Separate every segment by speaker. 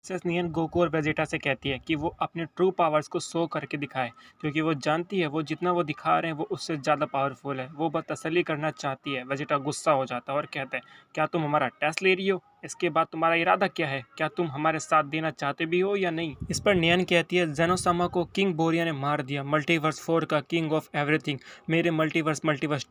Speaker 1: Princess नियन Goku और Vegeta से कहती है कि वो अपने ट्रू पावर्स को शो करके दिखाए, क्योंकि वो जानती है वो जितना वो दिखा रहे हैं वो उससे ज़्यादा पावरफुल है। वो बस तसल्ली करना चाहती है। वेजिटा गुस्सा हो जाता है और कहता है, क्या तुम हमारा टेस्ट ले रही हो? इसके बाद तुम्हारा इरादा क्या है? क्या तुम हमारे साथ देना चाहते भी हो या नहीं? इस पर नियन कहती है, जेनोसामा को किंग बोरिया ने मार दिया। मल्टीवर्स 4 का किंग ऑफ एवरीथिंग, मेरे मल्टीवर्स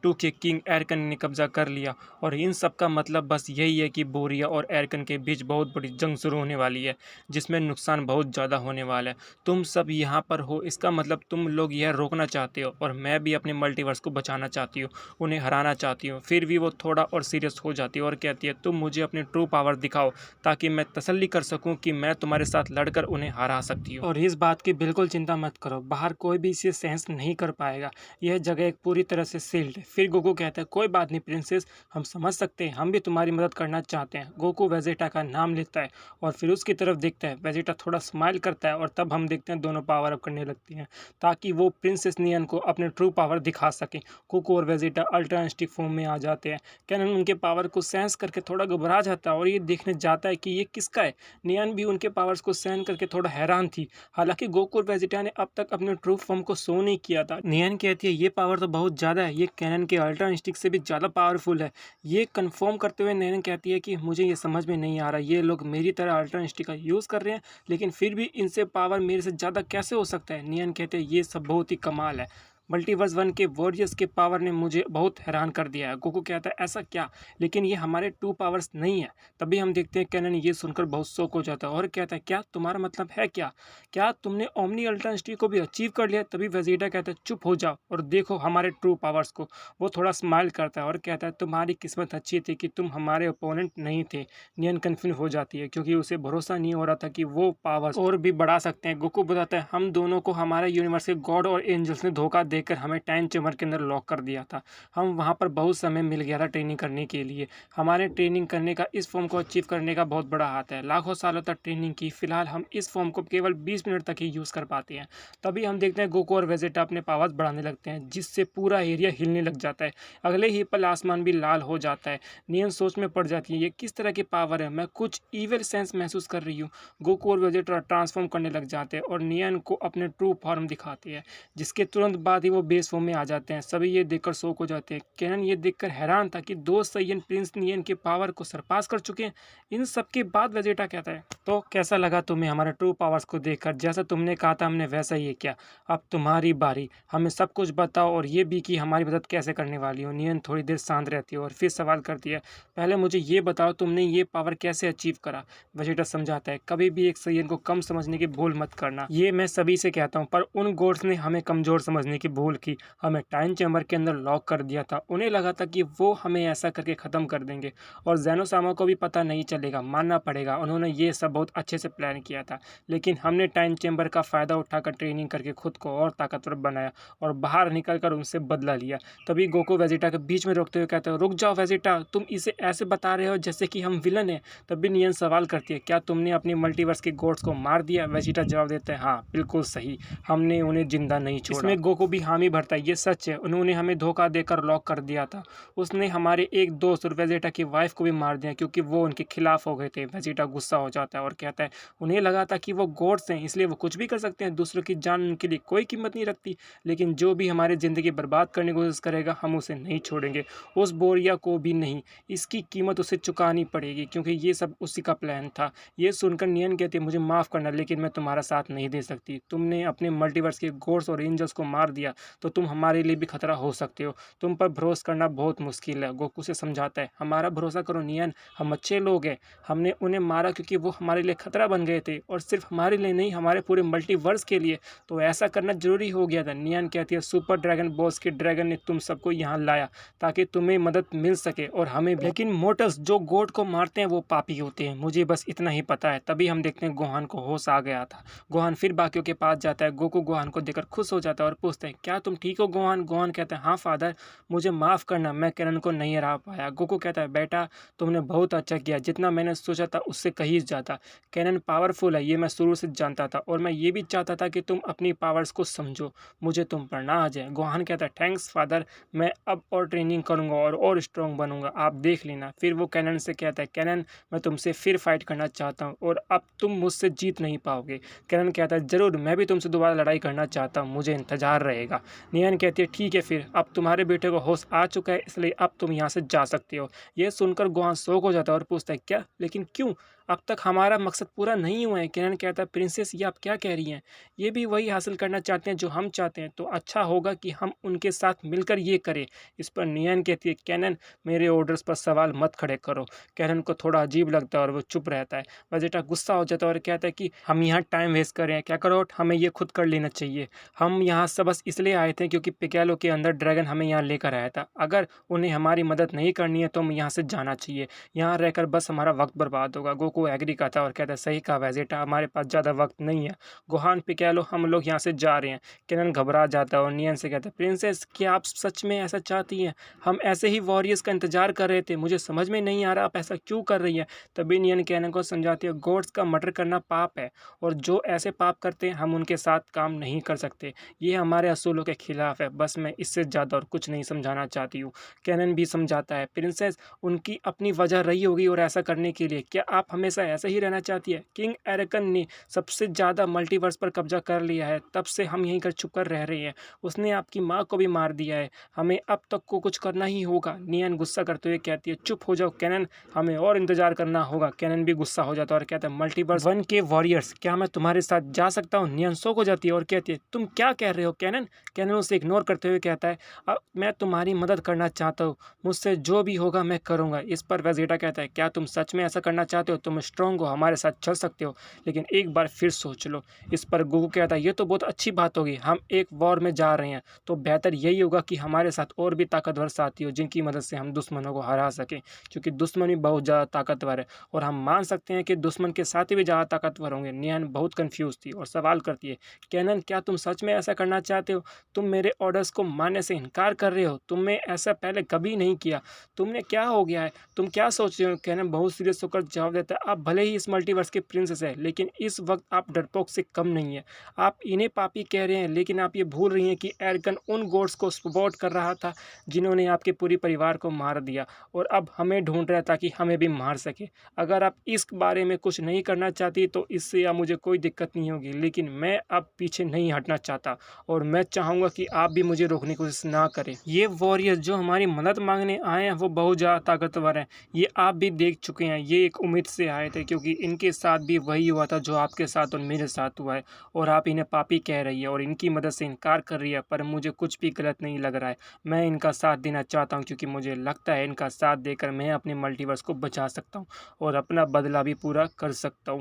Speaker 1: 2 के किंग एरकन ने कब्जा कर लिया। और इन सब का मतलब बस यही है कि बोरिया और एरकन के बीच बहुत बड़ी जंग शुरू होने वाली है, जिसमें नुकसान बहुत ज़्यादा होने वाला है। तुम सब यहाँ पर हो, इसका मतलब तुम लोग यह रोकना चाहते हो, और मैं भी अपने मल्टीवर्स को बचाना चाहती हूँ, उन्हें हराना चाहती हूँ। फिर भी वो थोड़ा और सीरियस हो जाती है और कहती है, तुम मुझे अपने ट्रू पावर दिखाओ ताकि मैं तसल्ली कर सकूं कि मैं तुम्हारे साथ लड़कर उन्हें हरा सकती हूँ। और इस बात की बिल्कुल चिंता मत करो, बाहर कोई भी इसे सेंस नहीं कर पाएगा। यह जगह एक पूरी तरह से सील्ड है। फिर गोकू कहता है, कोई बात नहीं प्रिंसेस, हम समझ सकते हैं, हम भी तुम्हारी मदद करना चाहते हैं। गोकू वेजिटा का नाम लेता है और फिर उसकी तरफ देखता है। वेजिटा थोड़ा स्माइल करता है और तब हम देखते हैं दोनों पावर अप करने लगती हैं ताकि वो प्रिंसेस नियन को अपने ट्रू पावर दिखा सकें। गोकू और वेजिटा अल्ट्रा इंस्टिक फॉर्म में आ जाते हैं। कैनन उनके पावर को सेंस करके थोड़ा घबरा जाता है और ये देखने जाता है कि ये किसका है। नियन भी उनके पावर्स को सहन करके थोड़ा हैरान थी। हालांकि गोकू और वेजिटा ने अब तक अपने ट्रू फॉर्म को शो नहीं किया था। नियन कहती है, ये पावर तो बहुत ज़्यादा है, ये कैनन के अल्ट्रा इंस्टिक से भी ज़्यादा पावरफुल है। ये कंफर्म करते हुए नियन कहती है कि मुझे ये समझ में नहीं आ रहा, ये लोग मेरी तरह अल्ट्रा इंस्टिक का यूज़ कर रहे हैं, लेकिन फिर भी इनसे पावर मेरे से ज़्यादा कैसे हो सकता है। नियन कहते हैं, ये सब बहुत ही कमाल है। मल्टीवर्स 1 के वॉरियर्स के पावर ने मुझे बहुत हैरान कर दिया है। गोकू कहता है, ऐसा क्या? लेकिन ये हमारे टू पावर्स नहीं है। तभी हम देखते हैं कैनन ये सुनकर बहुत शॉक हो जाता है और कहता है, क्या तुम्हारा मतलब है क्या? क्या तुमने ओमनी अल्ट्रा इंस्टिक को भी अचीव कर लिया? तभी वेजिटा कहता है, चुप हो जाओ और देखो हमारे ट्रू पावर्स को। वो थोड़ा स्माइल करता है और कहता है, तुम्हारी किस्मत अच्छी थी कि तुम हमारे ओपोनेंट नहीं थे। नियन कन्फ्यूज हो जाती है क्योंकि उसे भरोसा नहीं हो रहा था कि वो पावर्स और भी बढ़ा सकते हैं। गोकू बताता है, हम दोनों को हमारे यूनिवर्स के गॉड और एंजल्स ने धोखा देकर हमें टाइम चेम्बर के अंदर लॉक कर दिया था। हम वहाँ पर बहुत समय मिल गया था ट्रेनिंग करने के लिए। हमारे ट्रेनिंग करने का इस फॉर्म को अचीव करने का बहुत बड़ा हाथ है। लाखों सालों तक ट्रेनिंग की, फिलहाल हम इस फॉर्म को केवल 20 मिनट तक ही यूज़ कर पाते हैं। तभी हम देखते हैं गोकू और वेजिटा अपने पावर्स बढ़ाने लगते हैं, जिससे पूरा एरिया हिलने लग जाता है। अगले ही पल आसमान भी लाल हो जाता है। नियन सोच में पड़ जाती है, ये किस तरह की पावर है? मैं कुछ ईविल सेंस महसूस कर रही हूँ। गोकू और वेजिटा ट्रांसफॉर्म करने लग जाते हैं और नियन को अपने ट्रू फॉर्म दिखाते हैं, जिसके तुरंत बाद ही वो बेस फॉर्म में आ जाते हैं। सभी ये देखकर शॉक हो जाते हैं। कैनन ये देखकर हैरान था कि दो सैयन प्रिंस नियन के पावर को सरपास कर चुके हैं। इन सब के बाद वेजिटा कहता है, तो कैसा लगा तुम्हें हमारे ट्रू पावर्स को देखकर? जैसा तुमने कहा था हमने वैसा ही है क्या? अब तुम्हारी बारी, हमें सब कुछ बताओ, और ये भी कि हमारी मदद कैसे करने वाली हो। नियन थोड़ी देर शांत रहती है और फिर सवाल करती है, पहले मुझे ये बताओ तुमने ये पावर कैसे अचीव करा? वेजिटा समझाता है, कभी भी एक सैयन को कम समझने की भूल मत करना। ये मैं सभी से कहता हूँ, पर उन गॉड्स ने हमें कमजोर समझने की भूल की, हमें टाइम चैम्बर के अंदर लॉक कर दिया था। उन्हें लगा था कि वो हमें ऐसा करके ख़त्म कर देंगे और जेनोसामा को भी पता नहीं चलेगा। मानना पड़ेगा, उन्होंने ये सब बहुत अच्छे से प्लान किया था, लेकिन हमने टाइम चैम्बर का फ़ायदा उठाकर ट्रेनिंग करके खुद को और ताकतवर बनाया और बाहर निकल कर उनसे बदला लिया। तभी गोकू वेजिटा के बीच में रोकते हुए कहते हैं, रुक जाओ वेजिटा, तुम इसे ऐसे बता रहे हो जैसे कि हम विलन हैं। तभी नियन सवाल करती है, क्या तुमने अपनी मल्टीवर्स के गॉड्स को मार दिया? वेजिटा जवाब देते हैं, हाँ बिल्कुल सही, हमने उन्हें जिंदा नहीं छोड़ा। इसमें गोकू भी हामी भरता है, ये सच है, उन्होंने हमें धोखा देकर लॉक कर दिया था। उसने हमारे एक दोस्त और वेजिटा की वाइफ को भी मार दिया क्योंकि वो उनके खिलाफ हो गए थे। वेजिटा गुस्सा हो जाता है और कहता है, उन्हें लगा था कि वो गॉड्स हैं, इसलिए वो कुछ भी कर सकते हैं, दूसरों की जान उनके लिए कोई कीमत नहीं रखती। लेकिन जो भी हमारी ज़िंदगी बर्बाद करने की कोशिश करेगा, हम उसे नहीं छोड़ेंगे, उस बोरिया को भी नहीं। इसकी कीमत उसे चुकानी पड़ेगी क्योंकि ये सब उसी का प्लान था। ये सुनकर नियन कहती है, मुझे माफ़ करना, लेकिन मैं तुम्हारा साथ नहीं दे सकती। तुमने अपने मल्टीवर्स के गॉड्स और एंजल्स को मार दिया तो तुम हमारे लिए भी खतरा हो सकते हो। तुम पर भरोसा करना बहुत मुश्किल है। गोकू से समझाता है, हमारा भरोसा करो नियन, हम अच्छे लोग हैं। हमने उन्हें मारा क्योंकि वो हमारे लिए खतरा बन गए थे, और सिर्फ हमारे लिए नहीं, हमारे पूरे मल्टीवर्स के लिए। तो ऐसा करना जरूरी हो गया था। नियन कहती है, सुपर ड्रैगन बॉस के ड्रैगन ने तुम सबको यहाँ लाया ताकि तुम्हें मदद मिल सके और हमें भी। लेकिन मोटल्स जो गॉड को मारते हैं वो पापी होते हैं, मुझे बस इतना ही पता है। तभी हम देखते हैं गोहान को होश आ गया था। गोहान फिर बाकियों के पास जाता है। गोकू गोहान को देखकर खुश हो जाता है और पूछते हैं, क्या तुम ठीक हो गोहान? गोहान कहता है, हाँ फादर, मुझे माफ़ करना, मैं कैनन को नहीं हरा पाया। गोकू कहता है, बेटा तुमने बहुत अच्छा किया, जितना मैंने सोचा था उससे कहीं ज़्यादा। कैनन पावरफुल है, ये मैं शुरू से जानता था, और मैं ये भी चाहता था कि तुम अपनी पावर्स को समझो, मुझे तुम पर ना आ जाए। गोहान कहता है, थैंक्स फादर, मैं अब और ट्रेनिंग करूँगा और स्ट्रॉन्ग बनूंगा, आप देख लेना। फिर वो कैनन से कहता है, कैनन मैं तुमसे फिर फाइट करना चाहता हूँ और अब तुम मुझसे जीत नहीं पाओगे। कैनन कहता है, ज़रूर, मैं भी तुमसे दोबारा लड़ाई करना चाहता हूँ, मुझे इंतज़ार रहेगा। नियन कहती है, ठीक है, फिर अब तुम्हारे बेटे को होश आ चुका है, इसलिए अब तुम यहाँ से जा सकते हो। ये सुनकर गोहान शौक हो जाता है और पूछता है, क्या, लेकिन क्यों, अब तक हमारा मकसद पूरा नहीं हुआ है। कैनन कहता है, प्रिंसेस ये आप क्या कह रही हैं, ये भी वही हासिल करना चाहते हैं जो हम चाहते हैं, तो अच्छा होगा कि हम उनके साथ मिलकर ये करें। इस पर नियन कहती है, कैनन मेरे ऑर्डर्स पर सवाल मत खड़े करो। कैनन को थोड़ा अजीब लगता है और वो चुप रहता है। वेजिटा गुस्सा हो जाता है और कहता है कि हम यहाँ टाइम वेस्ट कर रहे हैं, क्या करो, हमें ये खुद कर लेना चाहिए। हम यहाँ सब बस इसलिए आए थे क्योंकि पिकेलो के अंदर ड्रैगन हमें यहाँ लेकर आया था। अगर उन्हें हमारी मदद नहीं करनी है तो हम यहाँ से जाना चाहिए, यहाँ रहकर बस हमारा वक्त बर्बाद होगा। गोकू एग्री करता है और कहता है, सही कहा वेजिटा, हमारे पास ज़्यादा वक्त नहीं है। गोहान, पिकेलो, हम लोग यहाँ से जा रहे हैं। कैनन घबरा जाता है और नियन से कहता है, प्रिंसेस क्या आप सच में ऐसा चाहती हैं? हम ऐसे ही वॉरियर्स का इंतजार कर रहे थे, मुझे समझ में नहीं आ रहा आप ऐसा क्यों कर रही है। तभी नियन कैनन को समझाती है, गॉड्स का मर्डर करना पाप है, और जो ऐसे पाप करते हैं हम उनके साथ काम नहीं कर सकते, ये हमारे असूलों के खिलाफ है। बस मैं इससे ज़्यादा और कुछ नहीं समझाना चाहती हूँ। कैनन भी समझाता है, प्रिंसेस उनकी अपनी वजह रही होगी और ऐसा करने के लिए, क्या आप हमेशा ऐसे ही रहना चाहती है? किंग एरेकन ने सबसे ज़्यादा मल्टीवर्स पर कब्जा कर लिया है, तब से हम यहीं कर छुप कर रह रहे हैं। उसने आपकी माँ को भी मार दिया है, हमें अब तक को कुछ करना ही होगा। नियन गुस्सा करते हुए कहती है, चुप हो जाओ कैनन, हमें और इंतजार करना होगा। कैनन भी गुस्सा हो जाता है और कहता है, मल्टीवर्स 1 के वॉरियर्स, क्या मैं तुम्हारे साथ जा सकता हूँ? नियन शौक हो जाती है और कहती है, तुम क्या कह रहे हो कैनन? कैनन उसे इग्नोर करते हुए कहता है, अब मैं तुम्हारी मदद करना चाहता हूँ, मुझसे जो भी होगा मैं करूँगा। इस पर वेजिटा कहता है, क्या तुम सच में ऐसा करना चाहते हो? तुम स्ट्रॉन्ग हो, हमारे साथ चल सकते हो, लेकिन एक बार फिर सोच लो। इस पर गोकू कहता है, ये तो बहुत अच्छी बात होगी, हम एक वॉर में जा रहे हैं तो बेहतर यही होगा कि हमारे साथ और भी ताकतवर साथी हो जिनकी मदद से हम दुश्मनों को हरा सकें, क्योंकि दुश्मन भी बहुत ज़्यादा ताकतवर है और हम मान सकते हैं कि दुश्मन के साथी भी ज़्यादा ताकतवर होंगे। नियन बहुत कंफ्यूज थी और सवाल करती है, कैनन क्या तुम सच में ऐसा करना चाहते हो? तुम मेरे ऑर्डर्स को मानने से इनकार कर रहे हो, तुमने ऐसा पहले कभी नहीं किया, तुमने क्या हो गया है, तुम क्या सोच रहे हो? कैनन बहुत सीरियस होकर जवाब देता है, आप भले ही इस मल्टीवर्स के प्रिंसेस हैं, लेकिन इस वक्त आप डरपोक से कम नहीं है। आप इन्हें पापी कह रहे हैं, लेकिन आप ये भूल रही हैं कि एरकन उन गॉड्स को सपोर्ट कर रहा था जिन्होंने आपके पूरे परिवार को मार दिया, और अब हमें ढूंढ रहा है ताकि हमें भी मार सके। अगर आप इस बारे में कुछ नहीं करना चाहती तो इससे अब मुझे कोई दिक्कत नहीं होगी, लेकिन मैं अब पीछे नहीं हटना चाहता और मैं चाहूँगा कि आप भी मुझे रोकने की कोशिश ना करें। ये वॉरियर्स जो हमारी मदद मांगने आए हैं वो बहुत ज़्यादा ताकतवर हैं, ये आप भी देख चुके हैं, ये एक उम्मीद से आए थे क्योंकि इनके साथ भी वही हुआ था जो आपके साथ और मेरे साथ हुआ है, और आप इन्हें पापी कह रही है और इनकी मदद से इनकार कर रही है, पर मुझे कुछ भी गलत नहीं लग रहा है। मैं इनका साथ देना चाहता हूँ क्योंकि मुझे लगता है इनका साथ देकर मैं अपने मल्टीवर्स को बचा सकता हूँ और अपना बदला भी पूरा कर सकता हूँ।